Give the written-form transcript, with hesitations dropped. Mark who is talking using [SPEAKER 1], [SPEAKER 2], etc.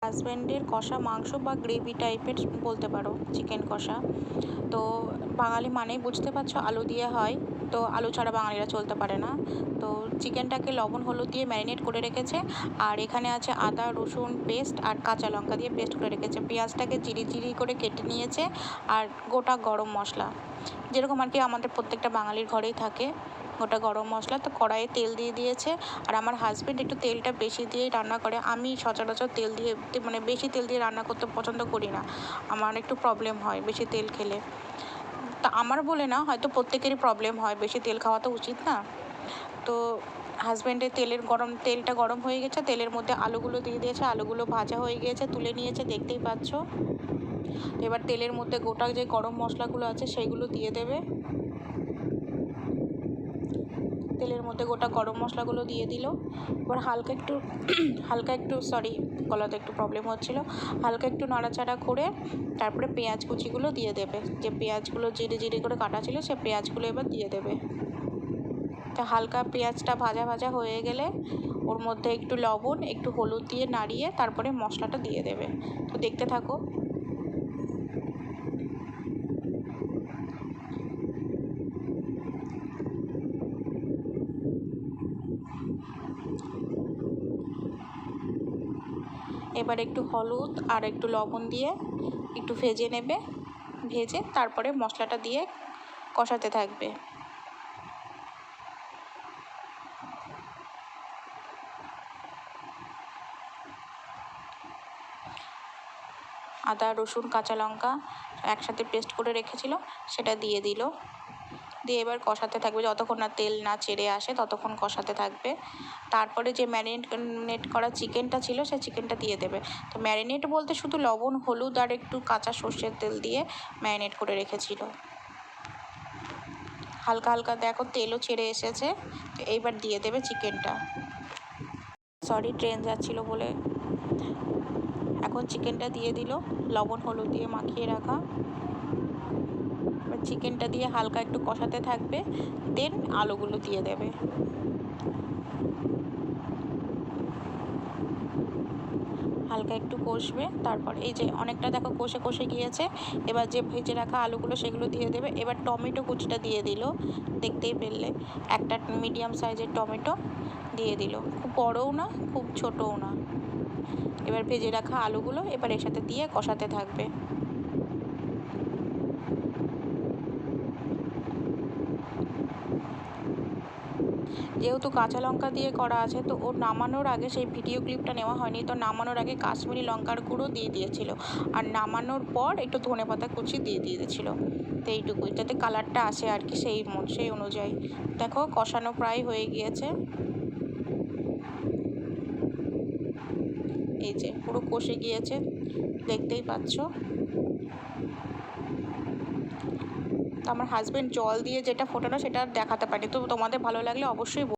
[SPEAKER 1] হাজব্যান্ডের কষা মাংস বা গ্রেভি টাইপের বলতে পারো, চিকেন কষা। তো বাঙালি মানেই বুঝতে পারছো আলু দিয়ে হয়, তো আলু ছাড়া বাঙালিরা চলতে পারে না। তো চিকেনটাকে লবণ হলুদ দিয়ে ম্যারিনেট করে রেখেছে, আর এখানে আছে আদা রসুন পেস্ট আর কাঁচা লঙ্কা দিয়ে পেস্ট করে রেখেছে। পেঁয়াজটাকে জিরি জিরি করে কেটে নিয়েছে, আর গোটা গরম মশলা, যেরকম আর কি আমাদের প্রত্যেকটা বাঙালির ঘরেই থাকে গোটা গরম মশলা। তো কড়াইয়ে তেল দিয়ে দিয়েছে, আর আমার হাজব্যান্ড একটু তেলটা বেশি দিয়েই রান্না করে। আমি সচরাচর তেল দিয়ে মানে বেশি তেল দিয়ে রান্না করতে পছন্দ করি না, আমার একটু প্রবলেম হয় বেশি তেল খেলে। তা আমার বলে না, হয়তো প্রত্যেকেরই প্রবলেম হয়, বেশি তেল খাওয়া তো উচিত না। তো হাজব্যান্ডের তেলটা গরম হয়ে গেছে, তেলের মধ্যে আলুগুলো দিয়ে দিয়েছে, আলুগুলো ভাজা হয়ে গিয়েছে, তুলে নিয়েছে, দেখতেই পাচ্ছ। তো এবার তেলের মধ্যে গোটা যে গরম মশলাগুলো আছে সেইগুলো দিয়ে দেবে। তেলের মধ্যে গোটা গরম মশলাগুলো দিয়ে দিল। এবার হালকা একটু গলাতে একটু প্রবলেম হচ্ছিলো, হালকা একটু নাড়াচাড়া করে তারপরে পেঁয়াজ কুচিগুলো দিয়ে দেবে। যে পেঁয়াজগুলো জিরে জিরে করে কাটা ছিল সে পেঁয়াজগুলো এবার দিয়ে দেবে। তা হালকা পেঁয়াজটা ভাজা ভাজা হয়ে গেলে ওর মধ্যে একটু লবণ একটু হলুদ দিয়ে নাড়িয়ে তারপরে মশলাটা দিয়ে দেবে। তো দেখতে থাকো। এবার একটু হলুদ আর একটু লবণ দিয়ে একটু ভেজে নেবে, ভেজে তারপরে মশলাটা দিয়ে কষাতে থাকবে। আদা রসুন কাঁচা লঙ্কা একসাথে পেস্ট করে রেখেছিল সেটা দিয়ে দিল, দিয়ে এবার কষাতে থাকবে যতক্ষণ না তেল না ছেড়ে আসে, ততক্ষণ কষাতে থাকবে। তারপরে যে ম্যারিনেট করা চিকেনটা ছিল সেই চিকেনটা দিয়ে দেবে। তো ম্যারিনেট বলতে শুধু লবণ হলুদ আর একটু কাঁচা সর্ষের তেল দিয়ে ম্যারিনেট করে রেখেছিল। হালকা হালকা দেখো তেলও ছেড়ে এসেছে, তো এইবার দিয়ে দেবে চিকেনটা। ট্রেন যাচ্ছিল বলে। এখন চিকেনটা দিয়ে দিল, লবণ হলুদ দিয়ে মাখিয়ে রাখা। এবার চিকেনটা দিয়ে হালকা একটু কষাতে থাকবে, দেন আলুগুলো দিয়ে দেবে। হালকা একটু কষবে, তারপর এই যে অনেকটা দেখো কষে কষে গিয়েছে, এবার যে ভেজে রাখা আলুগুলো সেগুলো দিয়ে দেবে। এবার টমেটো কুচিটা দিয়ে দিল, দেখতেই পেলে একটা মিডিয়াম সাইজের টমেটো দিয়ে দিল, খুব বড়ও না খুব ছোটও না। এবার ভেজে রাখা আলুগুলো এবার এর সাথে দিয়ে কষাতে থাকবে। যেহেতু কাঁচা লঙ্কা দিয়ে করা আছে, তো ওর নামানোর আগে সেই ভিডিও ক্লিপটা নেওয়া হয়নি, তো নামানোর আগে কাশ্মীরি লঙ্কার গুঁড়ো দিয়ে দিয়েছিল, আর নামানোর পর একটু ধনেপাতা কুচি দিয়ে দিয়েছিল। তো এইটুকুই, যাতে কালারটা আসে আর কি, সেই অনুযায়ী। দেখো কষানো প্রায় হয়ে গিয়েছে, এই যে পুরো কষে গিয়েছে, দেখতেই পাচ্ছ। তো আমার হাজব্যান্ড জল দিয়ে যেটা ফোটানো সেটা দেখাতে পারি, তো তোমাদের ভালো লাগলে অবশ্যই